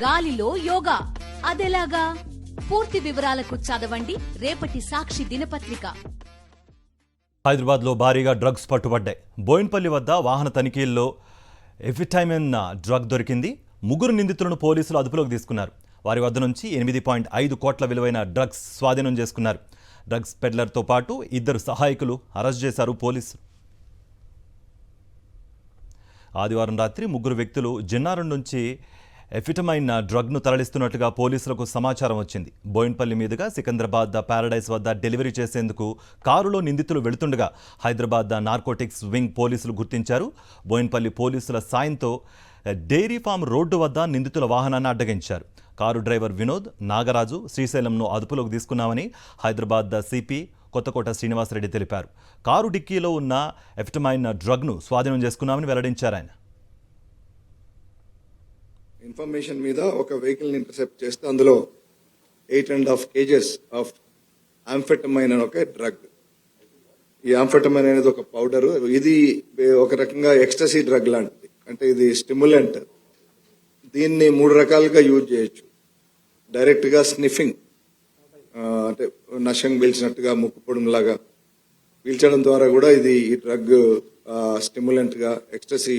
గాలిలో యోగా అదెలాగా? పూర్తి వివరాలకు చదవండి రేపటి సాక్షి దినపత్రిక. హైదరాబాద్ లో భారీగా డ్రగ్స్ పట్టుబడ్డాయి. బోయిన్పల్లి వద్ద వాహన తనిఖీల్లో ఎఫిటైమిన్ డ్రగ్ దొరికింది. ముగ్గురు నిందితులను పోలీసులు అదుపులోకి తీసుకున్నారు. వారి వద్ద నుంచి 8.5 కోట్ల విలువైన డ్రగ్స్ స్వాధీనం చేసుకున్నారు. డ్రగ్స్ పెడ్లర్తో పాటు 2 సహాయకులు అరెస్ట్ చేశారు పోలీసులు. ఆదివారం రాత్రి 3 వ్యక్తులు జిన్నారం నుంచి ఎఫిటమైన్ డ్రగ్ను తరలిస్తున్నట్లుగా పోలీసులకు సమాచారం వచ్చింది. బోయిన్పల్లి మీదుగా సికింద్రాబాద్ ప్యారడైజ్ వద్ద డెలివరీ చేసేందుకు కారులో నిందితులు వెళుతుండగా హైదరాబాద్ నార్కోటిక్స్ వింగ్ పోలీసులు గుర్తించారు. బోయిన్పల్లి పోలీసుల సాయంతో డైరీ ఫామ్ రోడ్డు వద్ద నిందితుల వాహనాన్ని అడ్డగించారు. కారు డ్రైవర్ వినోద్, నాగరాజు, శ్రీశైలంను అదుపులోకి తీసుకున్నామని హైదరాబాద్ సిపి కొత్తకోట శ్రీనివాసరెడ్డి తెలిపారు. కారు డిక్కీలో ఉన్న ఎఫిటమైన్ డ్రగ్ను స్వాధీనం చేసుకున్నామని వెల్లడించారు ఆయన. ఇన్ఫర్మేషన్ మీద ఒక వెహికల్ని ఇంటర్సెప్ట్ చేస్తే అందులో 8.5 kgs ఆఫ్ ఆంఫెటమైన్ అని ఒక డ్రగ్. ఈ ఆంఫెటమైన్ అనేది ఒక పౌడరు. ఇది ఒక రకంగా ఎక్స్టసీ డ్రగ్ లాంటిది. అంటే ఇది స్టిమ్యులెంట్. దీన్ని 3 రకాలుగా యూజ్ చేయొచ్చు. డైరెక్ట్గా స్నిఫింగ్, అంటే నషం పీల్చినట్టుగా ముక్కు పొడుములాగా పీల్చడం ద్వారా కూడా ఇది ఈ డ్రగ్ స్టిమ్యులెంట్గా ఎక్స్టసీ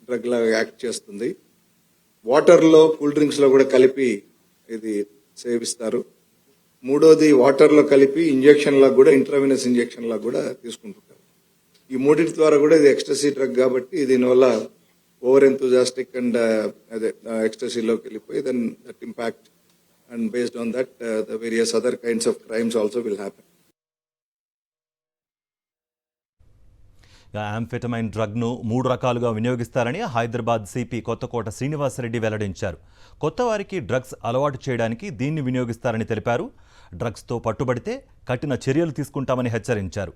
డ్రగ్ లాగా యాక్ట్ చేస్తుంది. వాటర్లో, కూల్ డ్రింక్స్లో కూడా కలిపి ఇది సేవిస్తారు. మూడోది వాటర్లో కలిపి ఇంజెక్షన్ లాగా కూడా, ఇంట్రావినస్ ఇంజెక్షన్ లాగా కూడా తీసుకుంటుంటారు. ఈ మూడింటి ద్వారా కూడా ఇది ఎక్స్టసీ డ్రగ్ కాబట్టి దీనివల్ల ఓవర్ ఎంతూజాస్టిక్ అండ్ అదే ఎక్స్టసీలోకి వెళ్ళిపోయి then that impact and based on that the various other kinds of crimes also will happen. Amphetamine డ్రగ్ను 3 రకాలుగా వినియోగిస్తారని హైదరాబాద్ సిపి కొత్తకోట శ్రీనివాసరెడ్డి వెల్లడించారు. కొత్త వారికి డ్రగ్స్ అలవాటు చేయడానికి దీన్ని వినియోగిస్తారని తెలిపారు. డ్రగ్స్తో పట్టుబడితే కఠిన చర్యలు తీసుకుంటామని హెచ్చరించారు.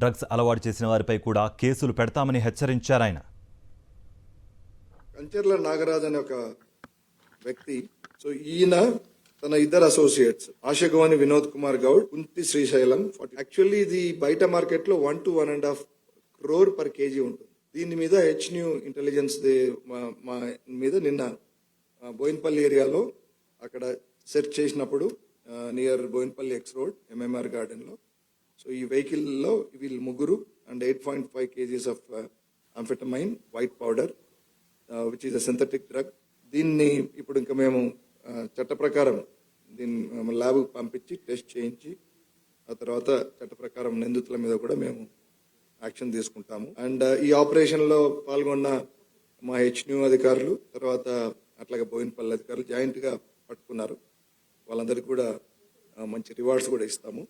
డ్రగ్స్ అలవాటు చేసిన వారిపై కూడా కేసులు పెడతామని హెచ్చరించారు ఆయన. కంచెర్ల నాగరాజ్ అనే ఒక వ్యక్తి, సో ఈయన తన 2 అసోసియేట్స్ ఆశగవాని వినోద్ కుమార్ గౌడ్, కుంతి శ్రీశైలం. యాక్చువల్లీ ఇది బయట మార్కెట్ లో 1 to 1.5 crore per kg ఉంటుంది. దీని మీద హెచ్న్యూ ఇంటెలిజెన్స్ మా మీద నిన్న బోయిన్పల్లి ఏరియాలో అక్కడ సెర్చ్ చేసినప్పుడు near Boinpally X road MMR garden లో, సో ఈ వెహికల్ లో వీళ్ళు 3 and 8.5 kgs of amphetamine white powder which is a synthetic drug. దీన్ని ఇప్పుడు ఇంకా మేము చట్ట ప్రకారం దీన్ని ల్యాబ్ పంపించి టెస్ట్ చేయించి ఆ తర్వాత చట్ట ప్రకారం నిందితుల మీద కూడా మేము యాక్షన్ తీసుకుంటాము. అండ్ ఈ ఆపరేషన్ లో పాల్గొన్న మా హెచ్న్యూ అధికారులు, తర్వాత అట్లాగే బోయిన్పల్లి అధికారులు జాయింట్ గా పట్టుకున్నారు. వాళ్ళందరికీ కూడా మంచి రివార్డ్స్ కూడా ఇస్తాము.